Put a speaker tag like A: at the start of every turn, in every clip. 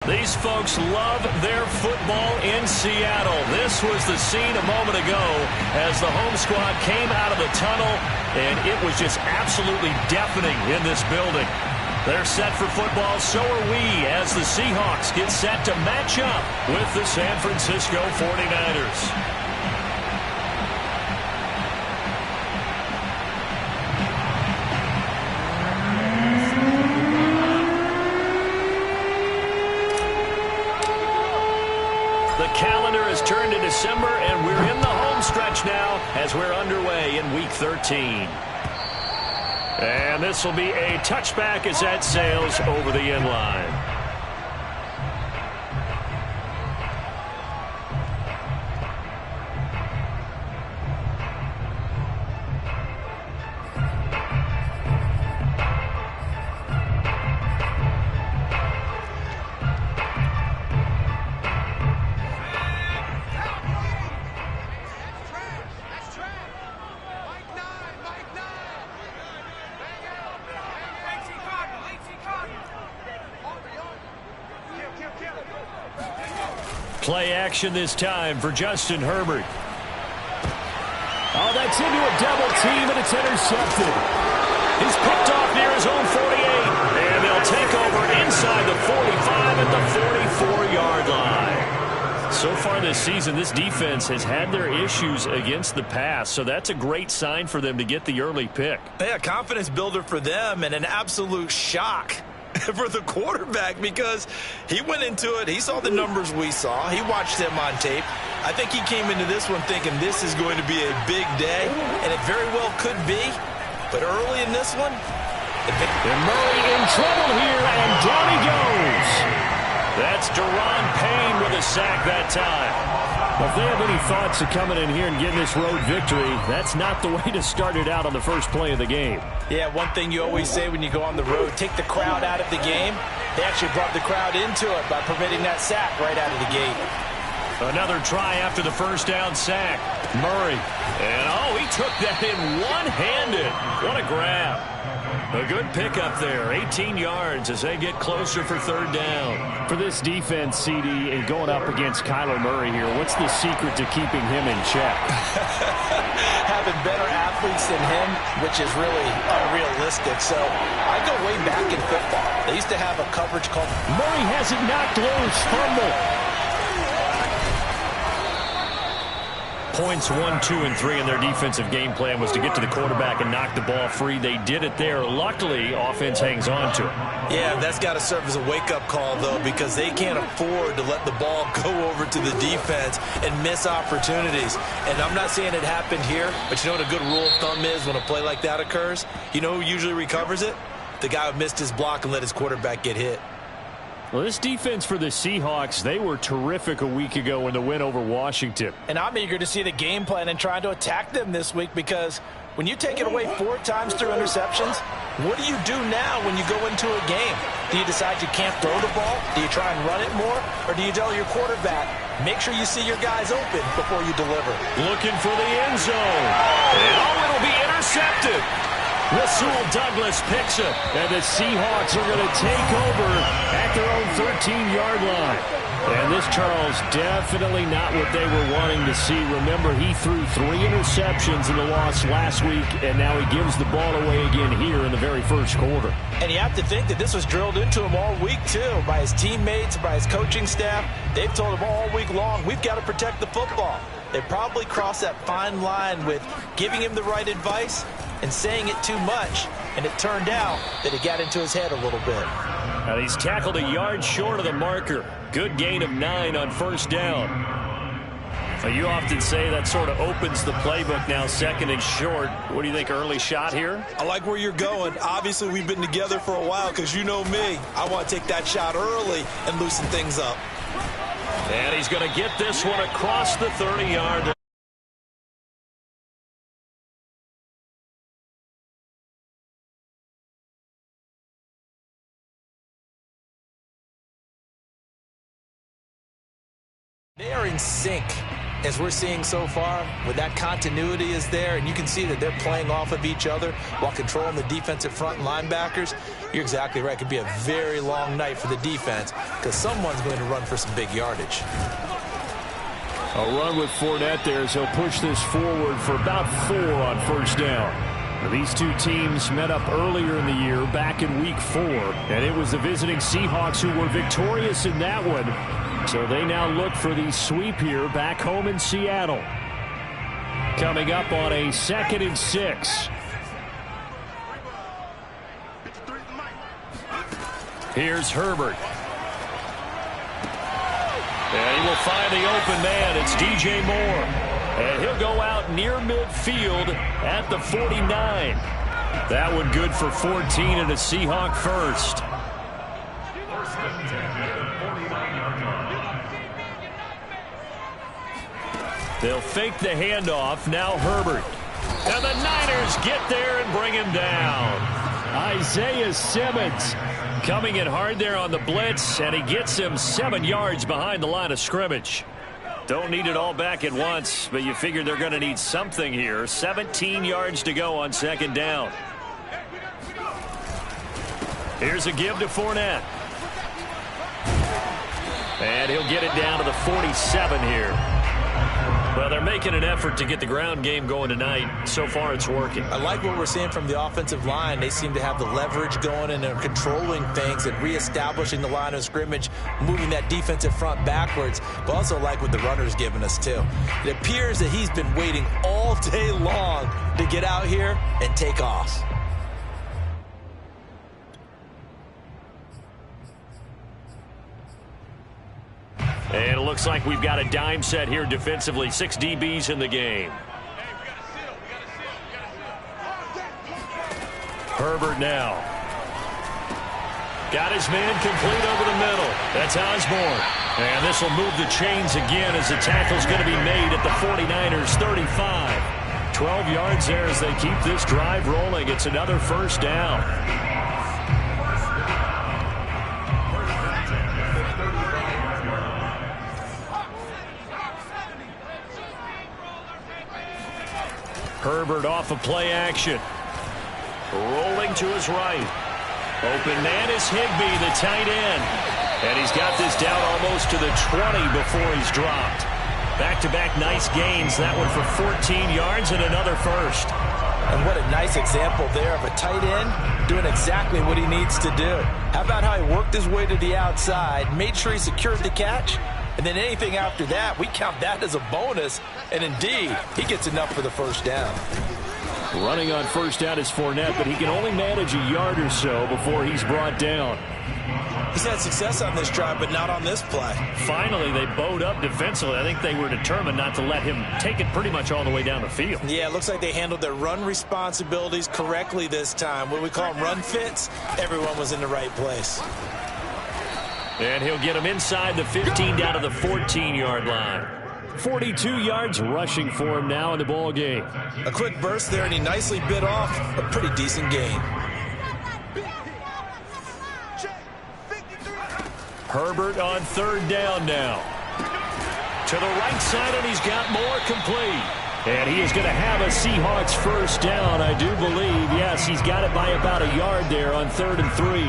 A: These folks love their football in Seattle. This was the scene a moment ago as the home squad came out of the tunnel, and it was just absolutely deafening in this building. They're set for football, so are we, as the Seahawks get set to match up with the San Francisco 49ers. Calendar has turned to December, and we're in the home stretch now as we're underway in Week 13. And this will be a touchback as that sails over the end line. Play action this time for Justin Herbert.
B: Oh, that's into a double team, and it's intercepted.
A: He's picked off near his own 48, and they'll take over inside the 45 at the 44-yard line. So far this season, this defense has had their issues against the pass, so that's a great sign for them to get the early pick.
C: Yeah, confidence builder for them, and an absolute shock for the quarterback, because he went into it, he saw the numbers we saw, he watched them on tape. I think he came into this one thinking this is going to be a big day, and it very well could be, but early in this one,
B: and Murray in trouble here, and down he goes.
A: That's Daron Payne with a sack that time.
B: Well, if they have any thoughts of coming in here and getting this road victory, that's not the way to start it out on the first play of the game.
C: Yeah, one thing you always say when you go on the road, take the crowd out of the game. They actually brought the crowd into it by permitting that sack right out of the gate.
A: Another try after the first down sack. Murray. And, he took that in one-handed. What a grab. A good pickup there, 18 yards as they get closer for third down.
B: For this defense, CD, and going up against Kyler Murray here, what's the secret to keeping him in check?
C: Having better athletes than him, which is really unrealistic. So I go way back in football. They used to have a coverage called
B: Murray has it knocked loose, fumble.
A: Points 1, 2, and 3 in their defensive game plan was to get to the quarterback and knock the ball free. They did it there. Luckily, offense hangs on to it.
C: Yeah, that's got to serve as a wake-up call, though, because they can't afford to let the ball go over to the defense and miss opportunities. And I'm not saying it happened here, but you know what a good rule of thumb is when a play like that occurs? You know who usually recovers it? The guy who missed his block and let his quarterback get hit.
B: Well, this defense for the Seahawks, they were terrific a week ago in the win over Washington.
D: And I'm eager to see the game plan and trying to attack them this week, because when you take it away 4 times through interceptions, what do you do now when you go into a game? Do you decide you can't throw the ball? Do you try and run it more? Or do you tell your quarterback, make sure you see your guys open before you deliver?
A: Looking for the end zone. And it'll be intercepted. Rasul Douglas picks it.
B: And the Seahawks are going to take over at their own 13-yard line. And this, Charles, definitely not what they were wanting to see. Remember, he threw 3 interceptions in the loss last week, and now he gives the ball away again here in the very first quarter.
D: And you have to think that this was drilled into him all week, too, by his teammates, by his coaching staff. They've told him all week long, we've got to protect the football. They probably crossed that fine line with giving him the right advice and saying it too much, and it turned out that it got into his head a little bit.
A: And he's tackled a yard short of the marker. Good gain of 9 on first down. You often say that sort of opens the playbook now, 2nd and short. What do you think, early shot here?
C: I like where you're going. Obviously, we've been together for a while, because you know me. I want to take that shot early and loosen things up.
A: And he's going to get this one across the 30-yard line.
C: They are in sync.
D: as we're seeing so far, when that continuity is there and you can see that they're playing off of each other while controlling the defensive front and linebackers, you're exactly right. It could be a very long night for the defense because someone's going to run for some big yardage.
B: A run with Fournette there as he'll push this forward for about 4 on first down. Now, these two teams met up earlier in the year back in week 4, and it was the visiting Seahawks who were victorious in that one. So they now look for the sweep here back home in Seattle. Coming up on a 2nd and 6. Here's Herbert. And he will find the open man. It's DJ Moore. And he'll go out near midfield at the 49. That one good for 14 and a Seahawk first. They'll fake the handoff. Now Herbert. And the Niners get there and bring him down. Isaiah Simmons coming in hard there on the blitz, and he gets him 7 yards behind the line of scrimmage. Don't need it all back at once, but you figure they're going to need something here. 17 yards to go on 2nd down. Here's a give to Fournette. And he'll get it down to the 47 here. Well, they're making an effort to get the ground game going tonight. So far, it's working.
D: I like what we're seeing from the offensive line. They seem to have the leverage going, and they're controlling things and reestablishing the line of scrimmage, moving that defensive front backwards. But also like what the runner's giving us, too. It appears that he's been waiting all day long to get out here and take off.
A: And it looks like we've got a dime set here defensively. 6 DBs in the game. Herbert now. Got his man complete over the middle. That's Osborne. And this will move the chains again as the tackle's going to be made at the 49ers 35. 12 yards there as they keep this drive rolling. It's another first down. Herbert off of play action. Rolling to his right. Open man is Higbee, the tight end. And he's got this down almost to the 20 before he's dropped. Back-to-back nice gains. That one for 14 yards and another first.
D: And what a nice example there of a tight end doing exactly what he needs to do. How about how he worked his way to the outside, made sure he secured the catch, and then anything after that, we count that as a bonus. And indeed, he gets enough for the first down.
B: Running on first down is Fournette, but he can only manage a yard or so before he's brought down.
D: He's had success on this drive, but not on this play.
A: Finally, they bowed up defensively. I think they were determined not to let him take it pretty much all the way down the field.
D: Yeah, it looks like they handled their run responsibilities correctly this time. What we call them run fits, everyone was in the right place.
A: And he'll get him inside the 15 down to the 14-yard line.
B: 42 yards rushing for him now in the ball game.
D: A quick burst there, and he nicely bit off a pretty decent gain.
A: Herbert on 3rd down now. To the right side, and he's got Moore complete.
B: And he is going to have a Seahawks first down, I do believe. Yes, he's got it by about a yard there on 3rd and 3.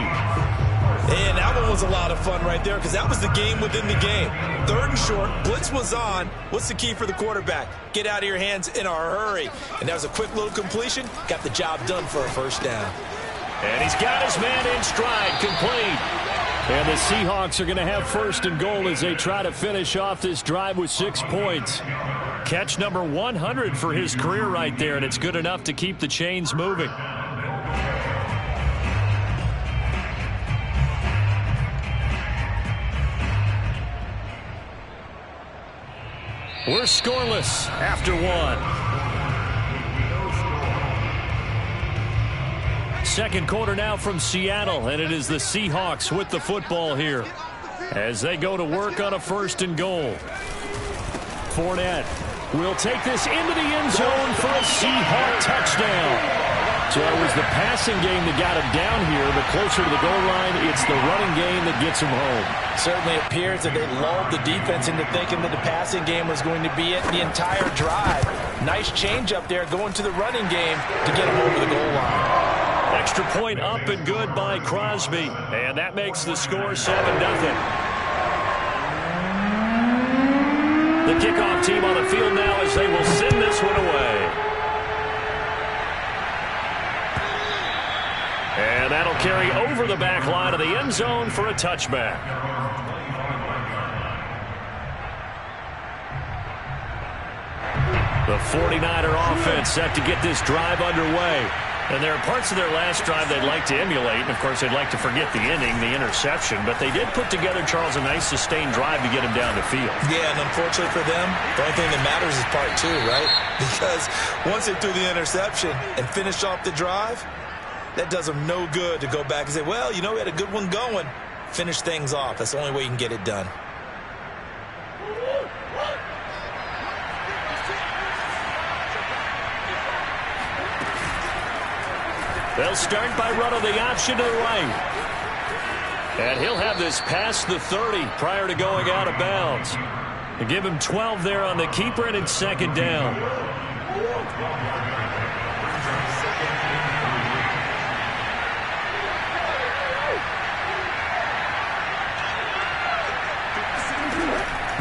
D: And that one was a lot of fun right there because that was the game within the game. 3rd and short, blitz was on. What's the key for the quarterback? Get out of your hands in a hurry. And that was a quick little completion. Got the job done for a first down.
A: And he's got his man in stride, complete.
B: And the Seahawks are going to have 1st and goal as they try to finish off this drive with 6 points.
A: Catch number 100 for his career right there, and it's good enough to keep the chains moving. We're scoreless after 1. Second quarter now from Seattle, and it is the Seahawks with the football here as they go to work on a 1st and goal. Fournette will take this into the end zone for a Seahawk touchdown.
B: So it was the passing game that got him down here, but closer to the goal line, it's the running game that gets him home.
D: Certainly appears that they lulled the defense into thinking that the passing game was going to be it the entire drive. Nice change up there going to the running game to get him over the goal line.
A: Extra point up and good by Crosby. And that makes the score 7-0. The kickoff team on the field now as they will send this one away. And that'll carry over the back line of the end zone for a touchback. The 49er offense set to get this drive underway. And there are parts of their last drive they'd like to emulate. And, of course, they'd like to forget the ending, the interception. But they did put together, Charles, a nice sustained drive to get him down the field.
C: Yeah, and unfortunately for them, the only thing that matters is part two, right? Because once they threw the interception and finished off the drive, that does them no good to go back and say, well, you know, we had a good one going. Finish things off. That's the only way you can get it done.
A: They'll start by running the option to the right. And he'll have this past the 30 prior to going out of bounds. And give him 12 there on the keeper, and it's second down.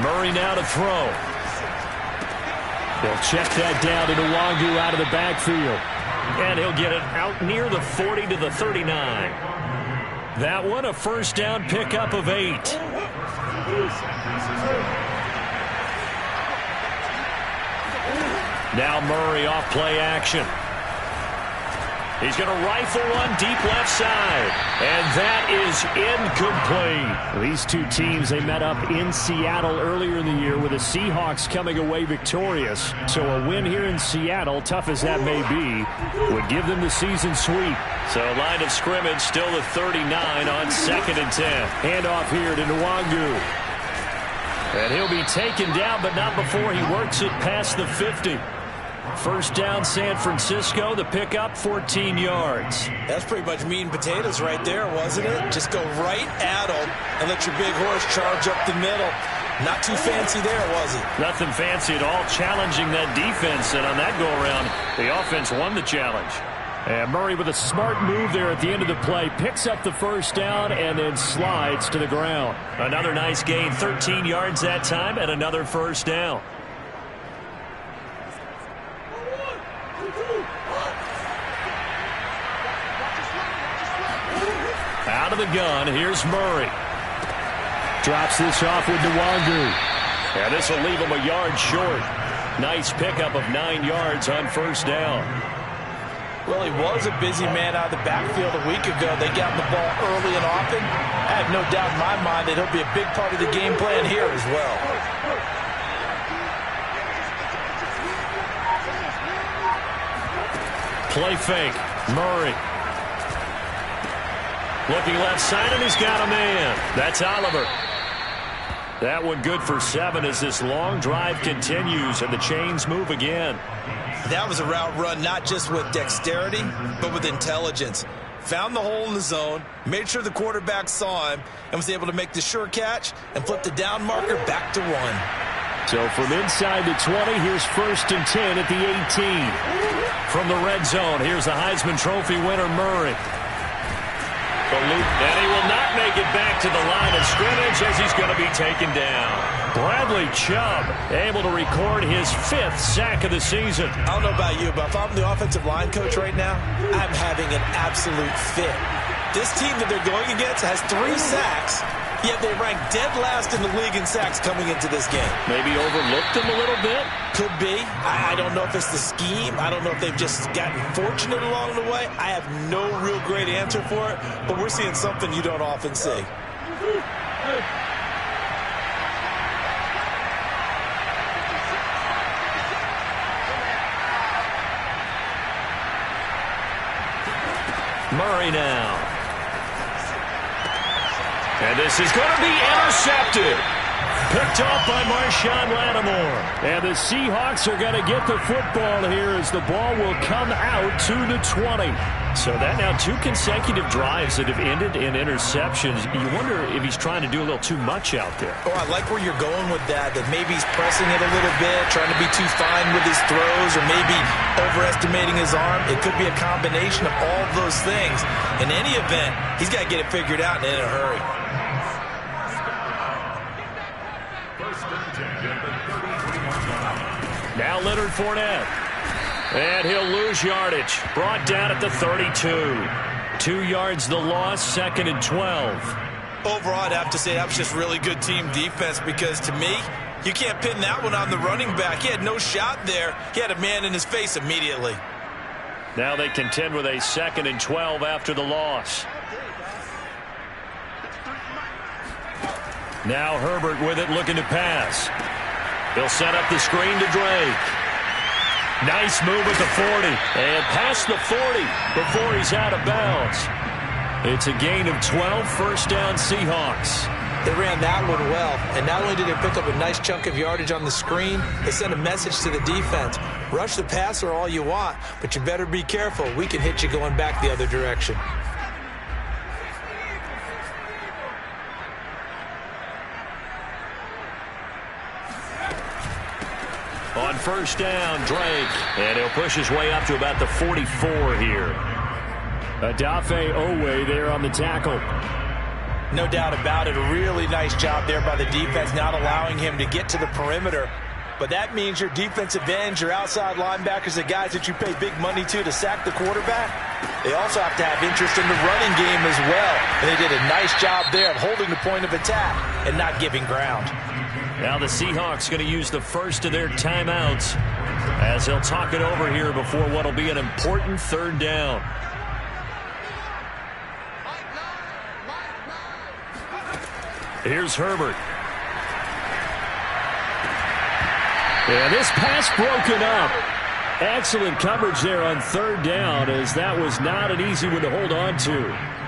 A: Murray now to throw. They'll check that down to Nwangu out of the backfield. And he'll get it out near the 40 to the 39. That one a first down pickup of 8. Now Murray off play action. He's going to rifle one deep left side. And that is incomplete.
B: These two teams, they met up in Seattle earlier in the year with the Seahawks coming away victorious. So a win here in Seattle, tough as that may be, would give them the season sweep.
A: So line of scrimmage still the 39 on 2nd and 10.
B: Handoff here to Nwangu.
A: And he'll be taken down, but not before he works it past the 50. First down, San Francisco. The pickup, 14 yards.
C: That's pretty much meat and potatoes right there, wasn't it? Just go right at them and let your big horse charge up the middle. Not too fancy there, was it?
A: Nothing fancy at all, challenging that defense. And on that go-around, the offense won the challenge.
B: And Murray with a smart move there at the end of the play. Picks up the first down and then slides to the ground.
A: Another nice gain, 13 yards that time, and another first down. Out of the gun, here's Murray.
B: Drops this off with Nwangu.
A: And this will leave him a yard short. Nice pickup of 9 yards on first down.
D: Well, he was a busy man out of the backfield a week ago. They got the ball early and often. I have no doubt in my mind that he'll be a big part of the game plan here as well.
A: Play fake. Murray. Looking left side, and he's got a man. That's Oliver. That one good for 7 as this long drive continues and the chains move again.
C: That was a route run not just with dexterity, but with intelligence. Found the hole in the zone, made sure the quarterback saw him, and was able to make the sure catch and flip the down marker back to 1.
B: So from inside the 20, here's 1st and 10 at the 18.
A: From the red zone, here's the Heisman Trophy winner, Murray. And he will not make it back to the line of scrimmage as he's going to be taken down. Bradley Chubb able to record his 5th sack of the season.
C: I don't know about you, but if I'm the offensive line coach right now, I'm having an absolute fit. This team that they're going against has 3 sacks, yet they rank dead last in the league in sacks coming into this game.
A: Maybe overlooked them a little bit?
C: Could be. I don't know if it's the scheme. I don't know if they've just gotten fortunate along the way. I have no real great answer for it, but we're seeing something you don't often see.
A: Murray now. And this is going to be intercepted. Picked Picked off by Marshawn Lattimore.
B: And the Seahawks are going to get the football here as the ball will come out to the 20.
A: So that now 2 consecutive drives that have ended in interceptions. You wonder if he's trying to do a little too much out there.
C: Oh, I like where you're going with that maybe he's pressing it a little bit, trying to be too fine with his throws, or maybe overestimating his arm. It could be a combination of all of those things. In any event, he's got to get it figured out and in a hurry.
A: Now Leonard Fournette. And he'll lose yardage. Brought down at the 32. 2 yards the loss, 2nd and 12.
C: Overall, I'd have to say that was just really good team defense, because to me, you can't pin that one on the running back. He had no shot there. He had a man in his face immediately.
A: Now they contend with a 2nd and 12 after the loss. Now Herbert with it, looking to pass. He'll set up the screen to Drake. Nice move at the 40. And past the 40 before he's out of bounds. It's a gain of 12, first down Seahawks.
C: They ran that one well, and not only did they pick up a nice chunk of yardage on the screen, they sent a message to the defense. Rush the passer all you want, but you better be careful. We can hit you going back the other direction.
A: On first down, Drake. And he'll push his way up to about the 44 here.
B: Odafe Oweh there on the tackle.
D: No doubt about it. A really nice job there by the defense, not allowing him to get to the perimeter. But that means your defensive ends, your outside linebackers, the guys that you pay big money to sack the quarterback, they also have to have interest in the running game as well. And they did a nice job there of holding the point of attack and not giving ground.
A: Now the Seahawks going to use the first of their timeouts as they'll talk it over here before what will be an important 3rd down. Here's Herbert.
B: Yeah, this pass broken up. Excellent coverage there on 3rd down, as that was not an easy one to hold on to.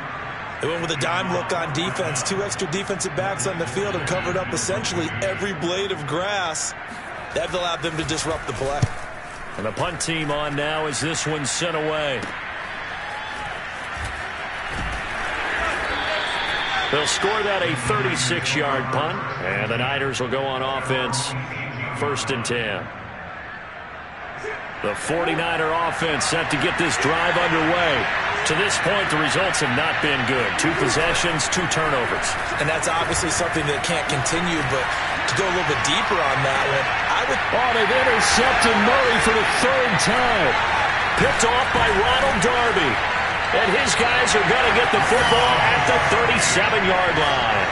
C: They went with a dime look on defense. 2 extra defensive backs on the field and covered up essentially every blade of grass. That allowed them to disrupt the play.
A: And the punt team on now as this one's sent away. They'll score that a 36-yard punt, and the Niners will go on offense, 1st and 10. The 49er offense set to get this drive underway. To this point, the results have not been good. 2 possessions, 2 turnovers.
C: And that's obviously something that can't continue, but to go a little bit deeper on that one, I would...
B: Oh, they've intercepted Murray for the 3rd time.
A: Picked off by Ronald Darby. And his guys are going to get the football at the 37-yard line.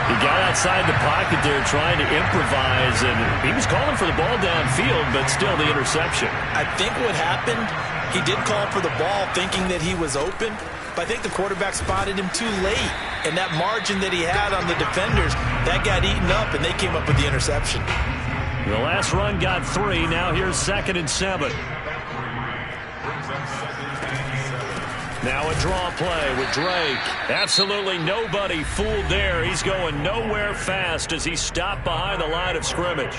A: He got outside the pocket there trying to improvise, and he was calling for the ball downfield, but still the interception.
C: I think what happened, he did call for the ball thinking that he was open, but I think the quarterback spotted him too late. And that margin that he had on the defenders, that got eaten up, and they came up with the interception.
A: The last run got 3. Now here's 2nd and 7. Now a draw play with Drake. Absolutely nobody fooled there. He's going nowhere fast as he stopped behind the line of scrimmage.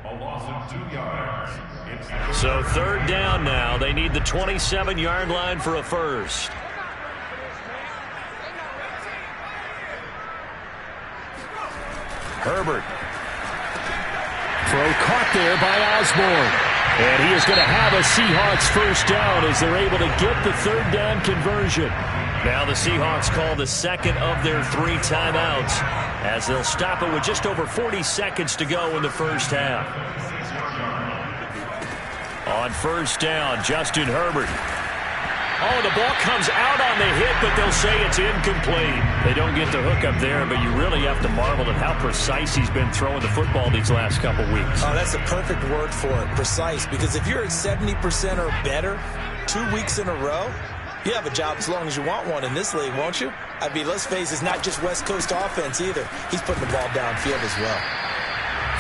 E: A loss of 2 yards.
A: So 3rd down now. They need the 27-yard line for a first. Herbert.
B: Throw caught there by Osborne. And he is going to have a Seahawks first down as they're able to get the 3rd down conversion.
A: Now the Seahawks call the 2nd of their 3 timeouts as they'll stop it with just over 40 seconds to go in the first half. On first down, Justin Herbert. Oh, the ball comes out on the hit, but they'll say it's incomplete. They don't get the hook up there, but you really have to marvel at how precise he's been throwing the football these last couple weeks.
C: Oh, that's the perfect word for it, precise. Because if you're at 70% or better 2 weeks in a row, you have a job as long as you want one in this league, won't you? I mean, let's face it, it's not just West Coast offense either. He's putting the ball downfield as well.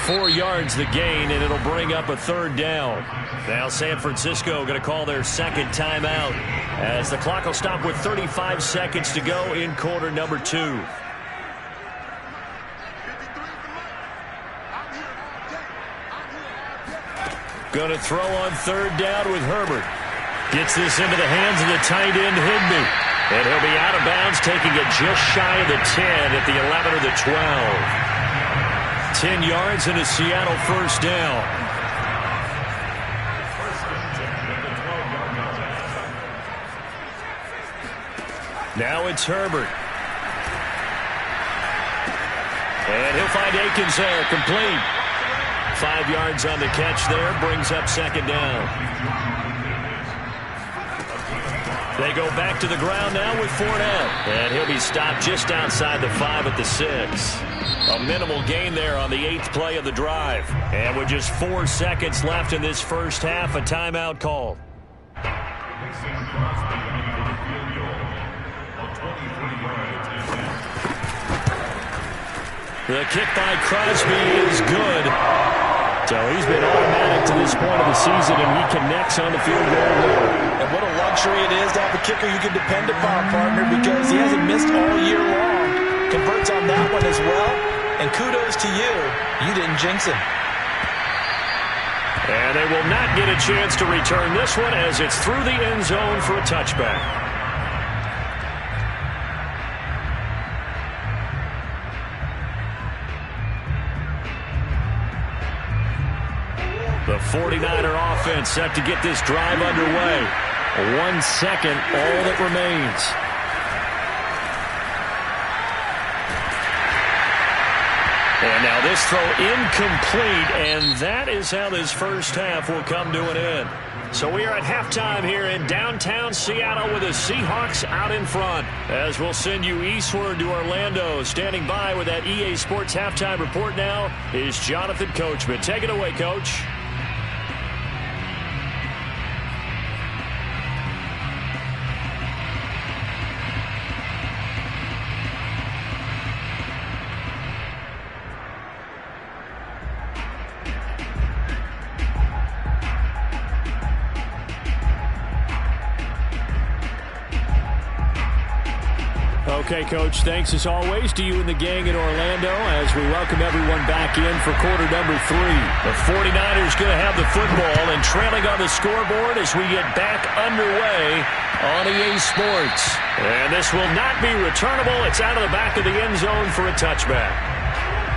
A: 4 yards the gain, and it'll bring up a 3rd down. Now San Francisco going to call their 2nd timeout as the clock will stop with 35 seconds to go in quarter number 2. Going to throw on third down with Herbert. Gets this into the hands of the tight end, Higbee. And he'll be out of bounds, taking it just shy of the 10 at the 11 or the 12. 10 yards and a Seattle first down. Now it's Herbert. And he'll find Akins there, complete. 5 yards on the catch there, brings up second down. They go back to the ground now with Fournette. And he'll be stopped just outside the 5 at the 6. A minimal gain there on the 8th play of the drive. And with just 4 seconds left in this first half, a timeout called. The kick by Crosby is good. So he's been automatic to this point of the season, and he connects on the field goal there.
D: And what a luxury it is to have a kicker you can depend upon, partner, because he hasn't missed all year long. Converts on that one as well. And kudos to you. You didn't jinx him.
A: And they will not get a chance to return this one as it's through the end zone for a touchback. The 49er offense set to get this drive underway. 1 second, all that remains. And now this throw incomplete, and that is how this first half will come to an end. So we are at halftime here in downtown Seattle with the Seahawks out in front. As we'll send you eastward to Orlando. Standing by with that EA Sports halftime report now is Jonathan Coachman. Take it away, Coach. Okay, Coach, thanks as always to you and the gang in Orlando as we welcome everyone back in for quarter number 3. The 49ers going to have the football and trailing on the scoreboard as we get back underway on EA Sports. And this will not be returnable. It's out of the back of the end zone for a touchback.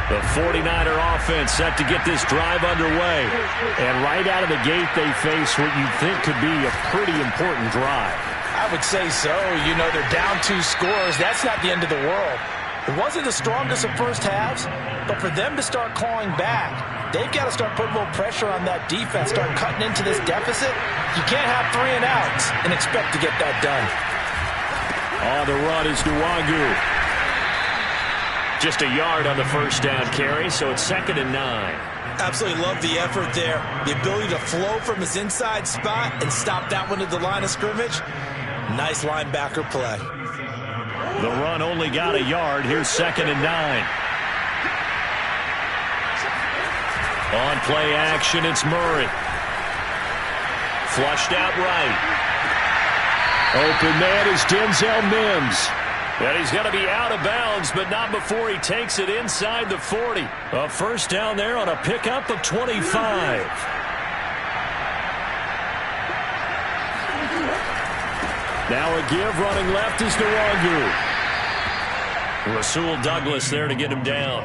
A: The 49er offense set to get this drive underway. And right out of the gate, they face what you think could be a pretty important drive.
D: I would say so. You know, they're down 2 scores. That's not the end of the world. It wasn't the strongest of first halves, but for them to start clawing back, they've got to start putting a little pressure on that defense, start cutting into this deficit. You can't have 3 and outs and expect to get that done.
A: On the run is Nwangu. Just a yard on the first down carry, so it's 2nd and 9.
C: Absolutely love the effort there. The ability to flow from his inside spot and stop that one at the line of scrimmage. Nice linebacker play.
A: The run only got a yard. Here's 2nd and 9. On play action, it's Murray. Flushed out right. Open man is Denzel Mims. And he's going to be out of bounds, but not before he takes it inside the 40. A first down there on a pickup of 25. Now a give running left is Nwangu. Rasul Douglas there to get him down.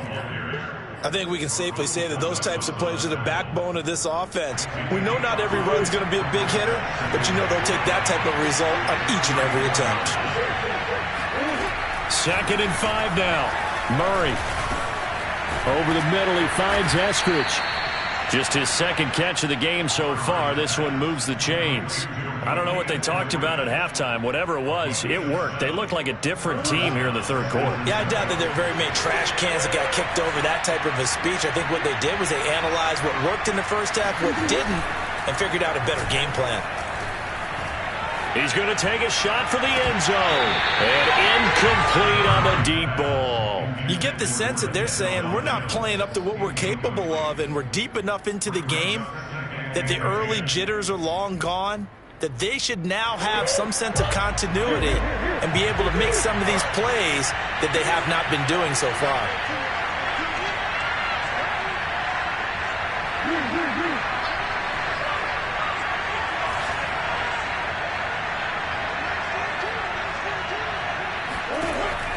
C: I think we can safely say that those types of plays are the backbone of this offense. We know not every run's going to be a big hitter, but you know they'll take that type of result on each and every attempt.
A: 2nd and 5 now. Murray. Over the middle, he finds Eskridge. Just his 2nd catch of the game so far. This one moves the chains. I don't know what they talked about at halftime. Whatever it was, it worked. They look like a different team here in the 3rd quarter.
C: Yeah, I doubt that there are very many trash cans that got kicked over, that type of a speech. I think what they did was they analyzed what worked in the first half, what didn't, and figured out a better game plan.
A: He's going to take a shot for the end zone. And incomplete on the deep ball.
C: You get the sense that they're saying we're not playing up to what we're capable of, and we're deep enough into the game that the early jitters are long gone, that they should now have some sense of continuity and be able to make some of these plays that they have not been doing so far.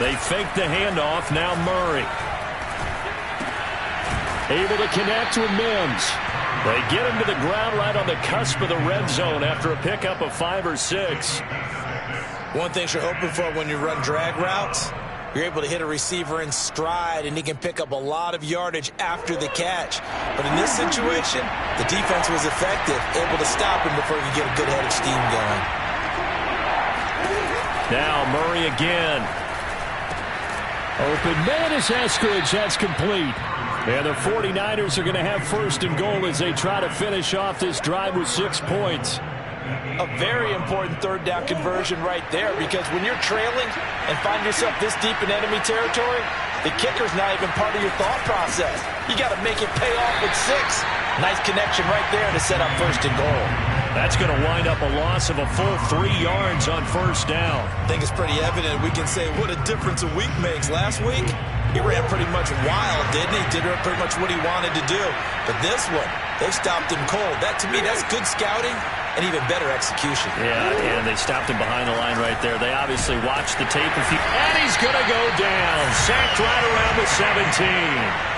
B: They fake the handoff. Now Murray. Able to connect with Mims. They get him to the ground right on the cusp of the red zone after a pickup of 5 or 6.
C: One thing you're hoping for when you run drag routes, you're able to hit a receiver in stride, and he can pick up a lot of yardage after the catch. But in this situation, the defense was effective, able to stop him before he could get a good head of steam going.
B: Now Murray again. Open man is Eskridge. That's complete. And the 49ers are going to have first and goal as they try to finish off this drive with 6 points.
D: A very important third down conversion right there, because when you're trailing and find yourself this deep in enemy territory, the kicker's not even part of your thought process. You got to make it pay off with 6. Nice connection right there to set up first and goal.
B: That's going to wind up a loss of a full 3 yards on first down.
C: I think it's pretty evident. We can say what a difference a week makes. Last week, he ran pretty much wild, didn't he? Did pretty much what he wanted to do. But this one, they stopped him cold. That, to me, that's good scouting and even better execution.
B: Yeah, and they stopped him behind the line right there. They obviously watched the tape. And he's going to go down. Sacked right around the 17.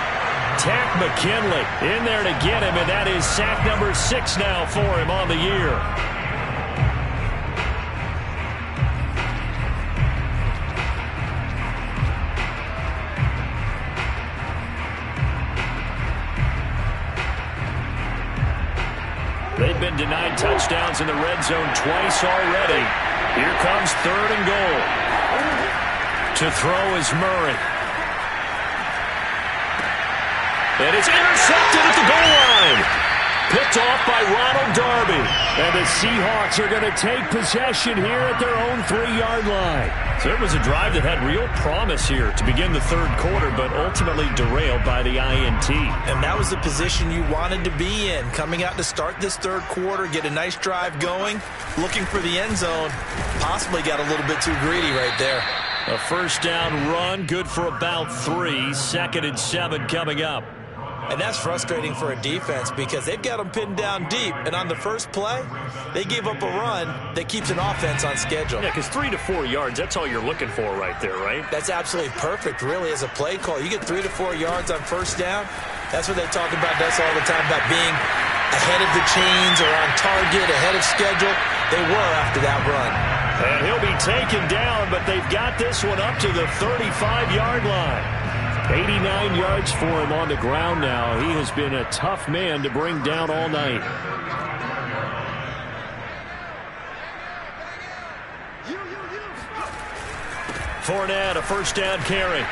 B: Takk McKinley in there to get him, and that is sack number 6 now for him on the year. They've been denied touchdowns in the red zone twice already. Here comes 3rd and goal. To throw is Murray. And it's intercepted at the goal line. Picked off by Ronald Darby. And the Seahawks are going to take possession here at their own 3-yard line. So it was a drive that had real promise here to begin the third quarter, but ultimately derailed by the INT.
C: And that was the position you wanted to be in. Coming out to start this third quarter, get a nice drive going, looking for the end zone. Possibly got a little bit too greedy right there.
B: A first down run, good for about 3. 2nd and 7 coming up.
C: And that's frustrating for a defense because they've got them pinned down deep. And on the first play, they gave up a run that keeps an offense on schedule.
B: Yeah, because 3 to 4 yards, that's all you're looking for right there, right?
C: That's absolutely perfect, really, as a play call. You get 3 to 4 yards on first down. That's what they talk about us all the time, about being ahead of the chains or on target, ahead of schedule. They were after that run.
B: And he'll be taken down, but they've got this one up to the 35-yard line. 89 yards for him on the ground now. He has been a tough man to bring down all night. Fournette, a first down carry.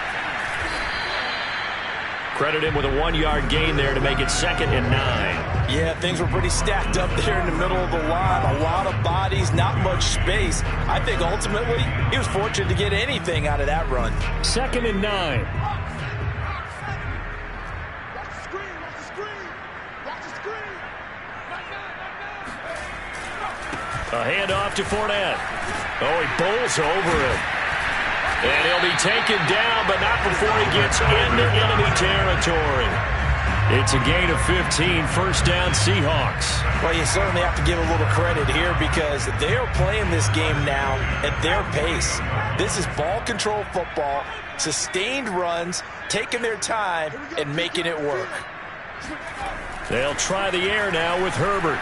B: Credit him with a 1-yard gain there to make it 2nd and 9.
D: Yeah, things were pretty stacked up there in the middle of the line. A lot of bodies, not much space. I think ultimately he was fortunate to get anything out of that run.
B: 2nd and 9. A handoff to Fournette. Oh, he bowls over him. And he'll be taken down, but not before he gets into enemy territory. It's a gain of 15, first down Seahawks.
D: Well, you certainly have to give a little credit here because they are playing this game now at their pace. This is ball control football, sustained runs, taking their time, and making it work.
B: They'll try the air now with Herbert.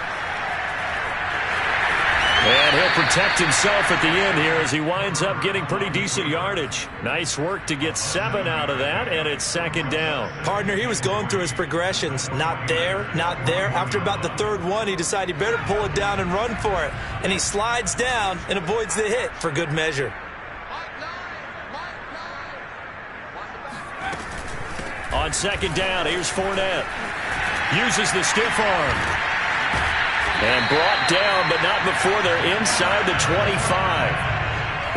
B: And he'll protect himself at the end here as he winds up getting pretty decent yardage. Nice work to get 7 out of that, and it's 2nd down.
C: Partner, he was going through his progressions. Not there, not there. After about the 3rd one, he decided he better pull it down and run for it. And he slides down and avoids the hit for good measure.
B: On 2nd down, here's Fournette. Uses the stiff arm. And brought down, but not before they're inside the 25.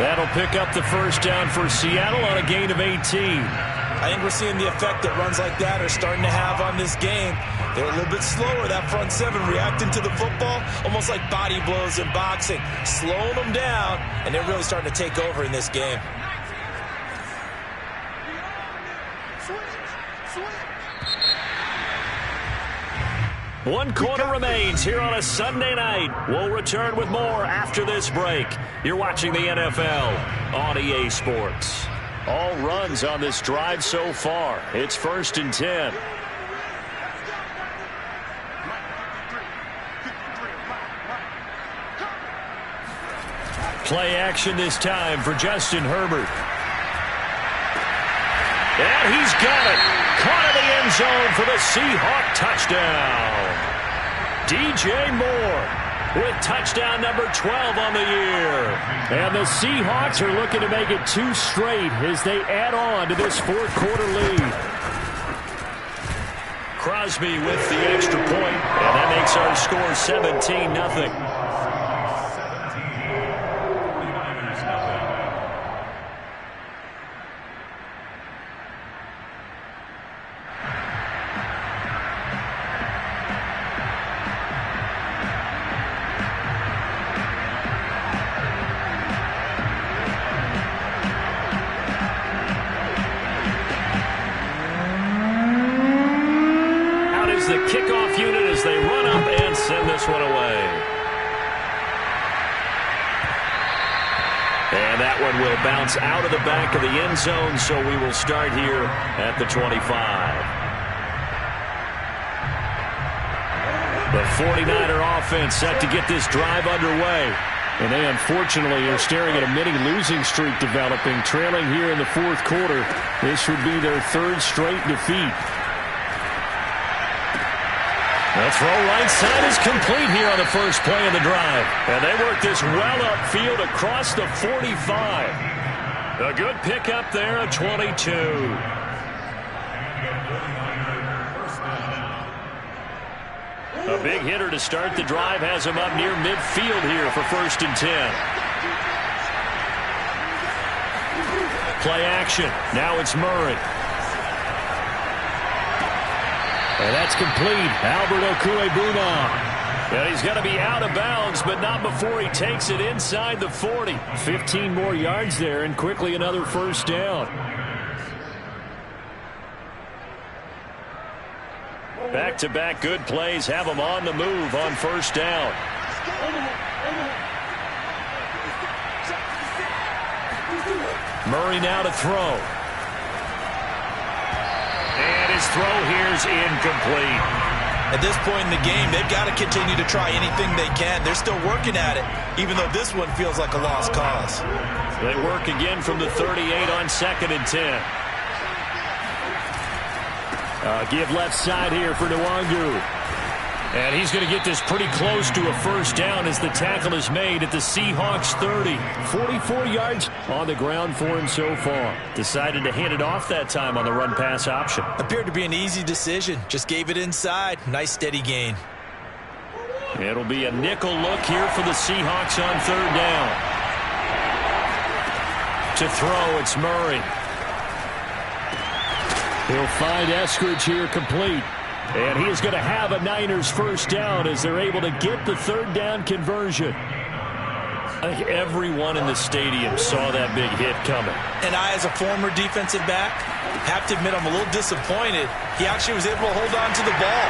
B: That'll pick up the first down for Seattle on a gain of 18.
C: I think we're seeing the effect that runs like that are starting to have on this game. They're a little bit slower, that front 7, reacting to the football, almost like body blows in boxing, slowing them down, and they're really starting to take over in this game.
B: One quarter remains here on a Sunday night. We'll return with more after this break. You're watching the NFL on EA Sports. All runs on this drive so far. It's 1st and 10. Play action this time for Justin Herbert. And he's got it. Caught in the end zone for the Seahawk touchdown. DJ Moore with touchdown number 12 on the year. And the Seahawks are looking to make it 2 straight as they add on to this 4th quarter lead. Crosby with the extra point, and that makes our score 17-0. The kickoff unit as they run up and send this one away. And that one will bounce out of the back of the end zone, so we will start here at the 25. The 49er offense set to get this drive underway. And they unfortunately are staring at a mini losing streak developing, trailing here in the 4th quarter. This would be their 3rd straight defeat. The throw right side is complete here on the first play of the drive. And they work this well upfield across the 45. A good pickup there at 22. A big hitter to start the drive has him up near midfield here for 1st and 10. Play action. Now it's Murray. And that's complete. Albert Okwuegbunam. And he's going to be out of bounds, but not before he takes it inside the 40. 15 more yards there, and quickly another 1st down. Back-to-back good plays have him on the move on 1st down. Murray now to throw. His throw here is incomplete.
D: At this point in the game, they've got to continue to try anything they can. They're still working at it, even though this one feels like a lost cause.
B: They work again from the 38 on 2nd and 10. Give left side here for Nwangu. And he's going to get this pretty close to a 1st down as the tackle is made at the Seahawks 30. 44 yards on the ground for him so far. Decided to hand it off that time on the run-pass option.
D: Appeared to be an easy decision. Just gave it inside. Nice steady gain.
B: It'll be a nickel look here for the Seahawks on 3rd down. To throw, it's Murray. He'll find Eskridge here complete. And he is going to have a Niners 1st down as they're able to get the 3rd down conversion. I think everyone in the stadium saw that big hit coming.
D: And I, as a former defensive back, have to admit I'm a little disappointed. He actually was able to hold on to the ball.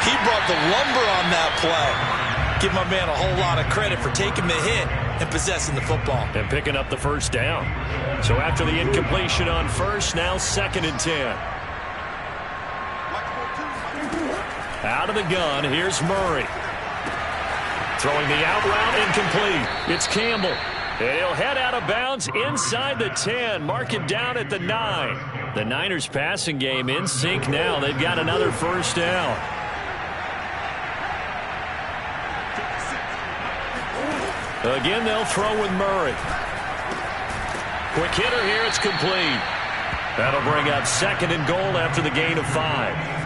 D: He brought the lumber on that play. Give my man a whole lot of credit for taking the hit and possessing the football.
B: And picking up the 1st down. So after the incompletion on 1st, now 2nd and 10. Out of the gun, here's Murray. Throwing the out route, incomplete. It's Campbell. And he'll head out of bounds inside the 10. Mark it down at the 9. The Niners passing game in sync now. They've got another 1st down. Again, they'll throw with Murray. Quick hitter here, it's complete. That'll bring up 2nd and goal after the gain of 5.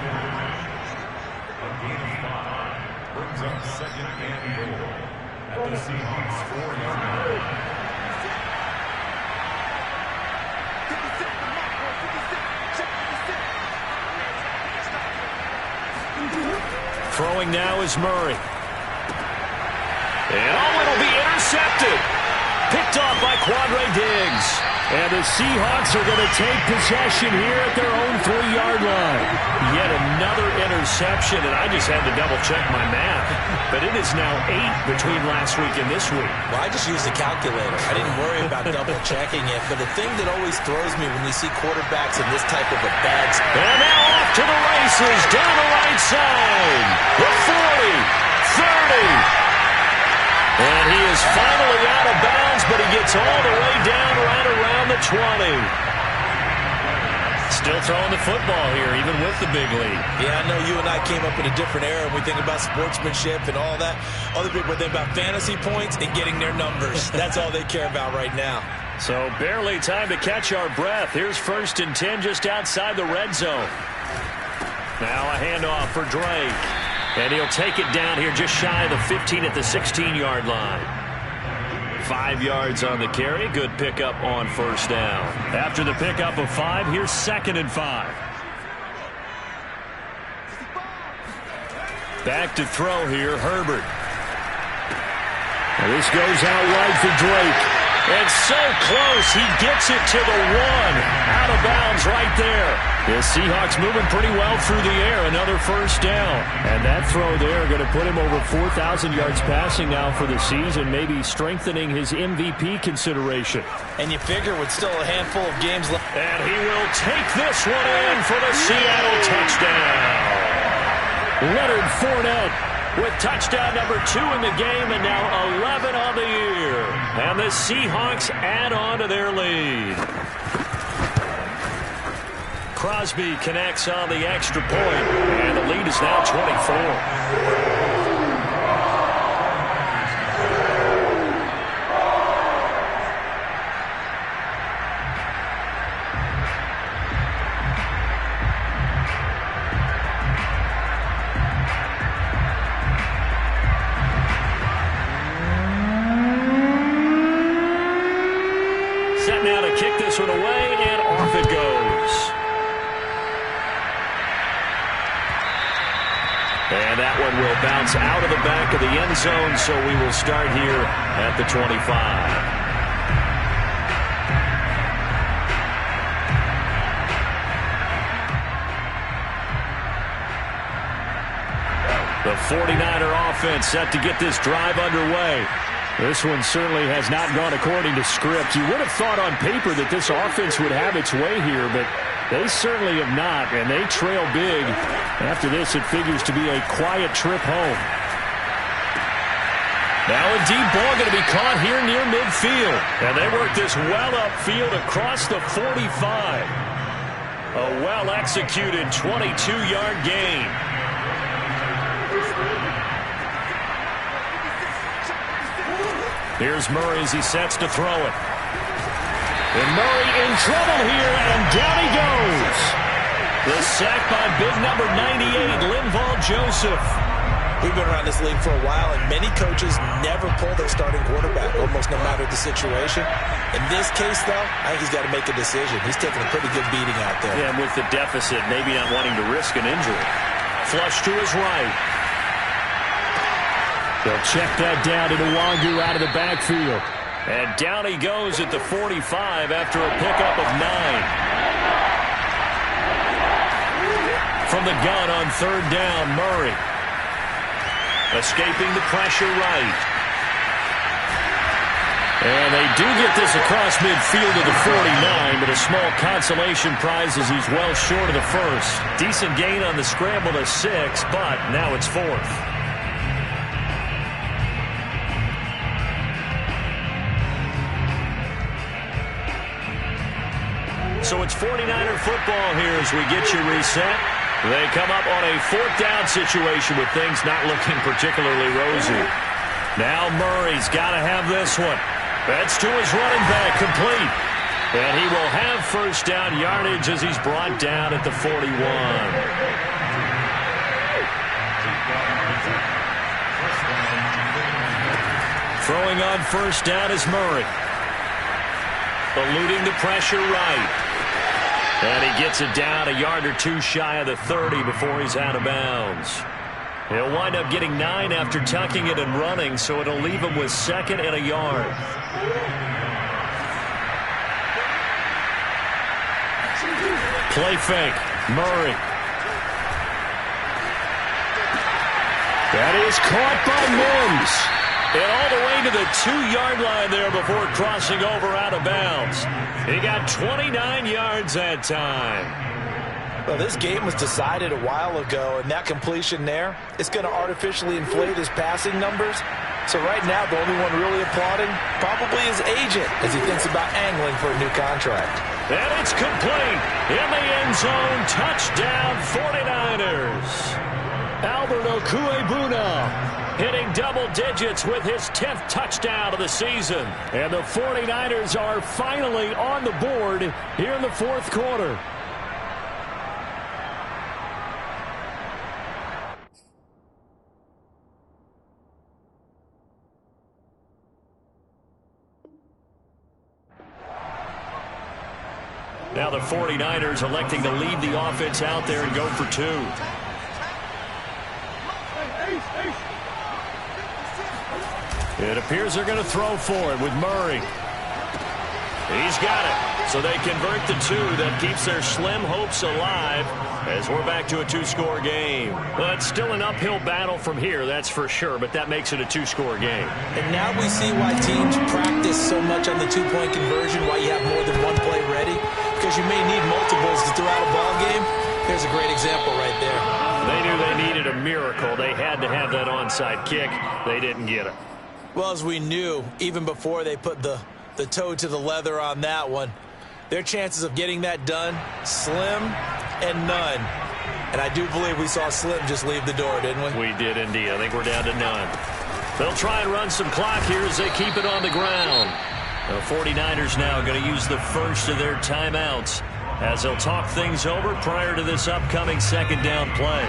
B: Throwing now is Murray. And it'll be intercepted. Picked off by Quandre Diggs. And the Seahawks are going to take possession here at their own 3-yard line. yet another interception, and I just had to double-check my math. But it is now 8 between last week and this week.
C: Well, I just used a calculator. I didn't worry about double-checking it. But the thing that always throws me when you see quarterbacks in this type of a bad spot.
B: And now off to the races, down the right side. The 40, 30. And he is finally out of bounds, but he gets all the way down right around the 20. Still throwing the football here, even with the big lead.
C: Yeah, I know you and I came up in a different era, and we think about sportsmanship and all that. Other people think about fantasy points and getting their numbers. That's all they care about right now.
B: So barely time to catch our breath. Here's 1st and 10 just outside the red zone. Now a handoff for Drake. And he'll take it down here just shy of the 15 at the 16-yard line. 5 yards on the carry. Good pickup on 1st down. After the pickup of 5, here's 2nd and 5. Back to throw here, Herbert. And this goes out wide for Drake. And so close, he gets it to the 1. Out of bounds right there. The Seahawks moving pretty well through the air. Another 1st down. And that throw there going to put him over 4,000 yards passing now for the season, maybe strengthening his MVP consideration.
C: And you figure with still a handful of games left.
B: And he will take this one in for the Seattle touchdown. Leonard Fournette with touchdown number 2 in the game, and now 11 on the year. And the Seahawks add on to their lead. Crosby connects on the extra point, and the lead is now 24. Set now to kick this one away, and off it goes. And that one will bounce out of the back of the end zone, so we will start here at the 25. The 49er offense set to get this drive underway. This one certainly has not gone according to script. You would have thought on paper that this offense would have its way here, but they certainly have not, and they trail big. After this, it figures to be a quiet trip home. Now a deep ball going to be caught here near midfield. And they work this well upfield across the 45. A well-executed 22-yard gain. Here's Murray as he sets to throw it. And Murray in trouble here, and down he goes. The sack by big number 98, Linval Joseph.
C: We've been around this league for a while, and many coaches never pull their starting quarterback, almost no matter the situation. In this case, though, I think he's got to make a decision. He's taking a pretty good beating out there.
B: Yeah, and with the deficit, maybe not wanting to risk an injury. Flush to his right. They'll check that down to Nwangu out of the backfield. And down he goes at the 45 after a pickup of 9. From the gun on 3rd down, Murray. Escaping the pressure right. And they do get this across midfield to the 49, but a small consolation prize as he's well short of the first. Decent gain on the scramble to 6, but now it's 4th. So it's 49er football here as we get you reset. They come up on a 4th down situation with things not looking particularly rosy. Now Murray's got to have this one. That's to his running back, complete. And he will have 1st down yardage as he's brought down at the 41. Throwing on 1st down is Murray. Eluding the pressure right. And he gets it down a yard or 2 shy of the 30 before he's out of bounds. He'll wind up getting 9 after tucking it and running, so it'll leave him with 2nd and a yard. Play fake. Murray. That is caught by Mims.
A: And all the way to the 2-yard line there before crossing over out of bounds. He got 29 yards that time.
D: Well, this game was decided a while ago, and that completion there is going to artificially inflate his passing numbers. So right now, the only one really applauding probably his agent as he thinks about angling for a new contract.
A: And it's complete. In the end zone, touchdown 49ers.
B: Albert Okwuegbuna hitting double digits with his 10th touchdown of the season. And the 49ers are finally on the board here in the fourth quarter.
A: Now the 49ers electing to leave the offense out there and go for 2.
B: It appears they're going to throw for it with Murray.
A: He's got it. So they convert the 2. That keeps their slim hopes alive as we're back to a 2-score game.
B: Well, it's still an uphill battle from here, that's for sure, but that makes it a 2-score game.
D: And now we see why teams practice so much on the 2-point conversion, why you have more than one play ready, because you may need multiples to throw out a ball game. Here's a great example right there.
B: They knew they needed a miracle. They had to have that onside kick. They didn't get it.
C: Well, as we knew, even before they put the toe to the leather on that one, their chances of getting that done, slim and none. And I do believe we saw Slim just leave the door, didn't we?
B: We did indeed. I think we're down to none. They'll try and run some clock here as they keep it on the ground.
A: The 49ers now going to use the first of their timeouts as they'll talk things over prior to this upcoming second down play.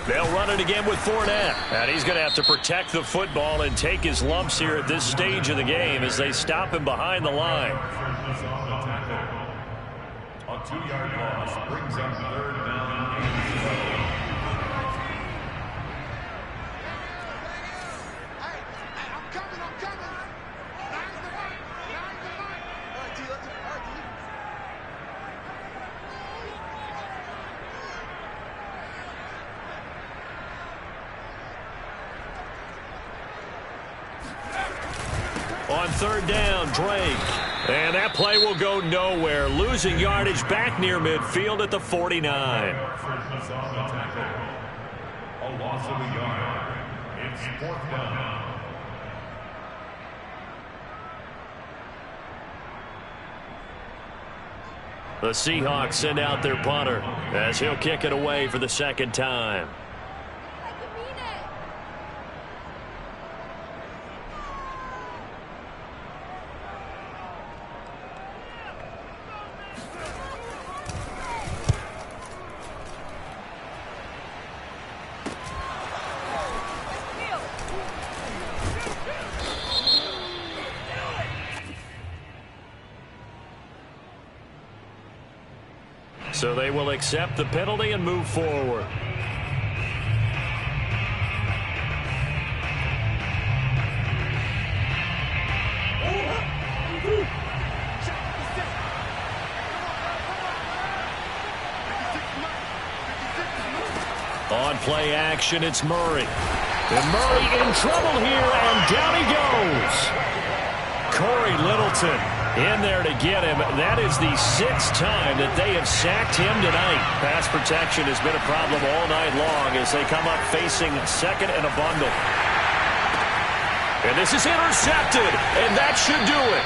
B: They'll run it again with Fournette. And he's going to have to protect the football and take his lumps here at this stage of the game as they stop him behind the line.
E: A 2-yard loss brings up 3rd down.
B: On 3rd down, Drake. And that play will go nowhere. Losing yardage back near midfield at the 49.
E: A loss of a yard. It's 4th down.
B: The Seahawks send out their punter as he'll kick it away for the second time. So they will accept the penalty and move forward. On play action, it's Murray. And Murray in trouble here, and down he goes. Corey Littleton in there to get him. That is the 6th time that they have sacked him tonight. Pass protection has been a problem all night long as they come up facing second and a bundle. And this is intercepted, and that should do it.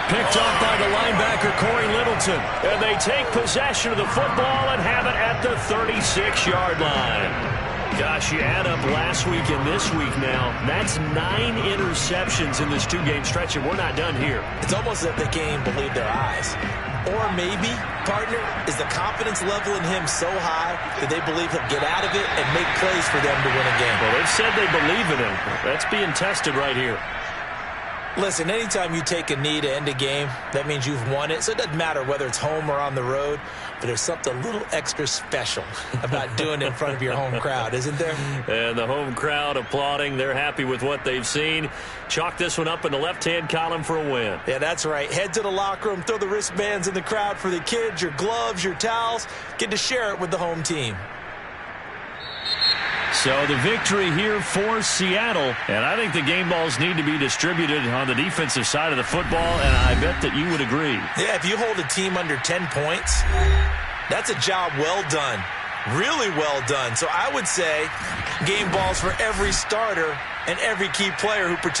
B: Picked off by the linebacker, Corey Littleton. And they take possession of the football and have it at the 36-yard line. Gosh, you add up last week and this week now, that's 9 interceptions in this 2-game stretch, and we're not done here.
C: It's almost as if they can't even believe their eyes. Or maybe, partner, is the confidence level in him so high that they believe he'll get out of it and make plays for them to win a game.
B: Well, they've said they believe in him. That's being tested right here.
C: Listen, anytime you take a knee to end a game, that means you've won it. So it doesn't matter whether it's home or on the road. but there's something a little extra special about doing it in front of your home crowd, isn't there?
A: And the home crowd applauding. They're happy with what they've seen. Chalk this one up in the left-hand column for a win.
C: Yeah, that's right. Head to the locker room, throw the wristbands in the crowd for the kids, your gloves, your towels. Get to share it with the home team.
A: So the victory here for Seattle. And I think the game balls need to be distributed on the defensive side of the football, and I bet that you would agree.
C: Yeah, if you hold a team under 10 points, that's a job well done. Really well done. So I would say game balls for every starter and every key player who participates.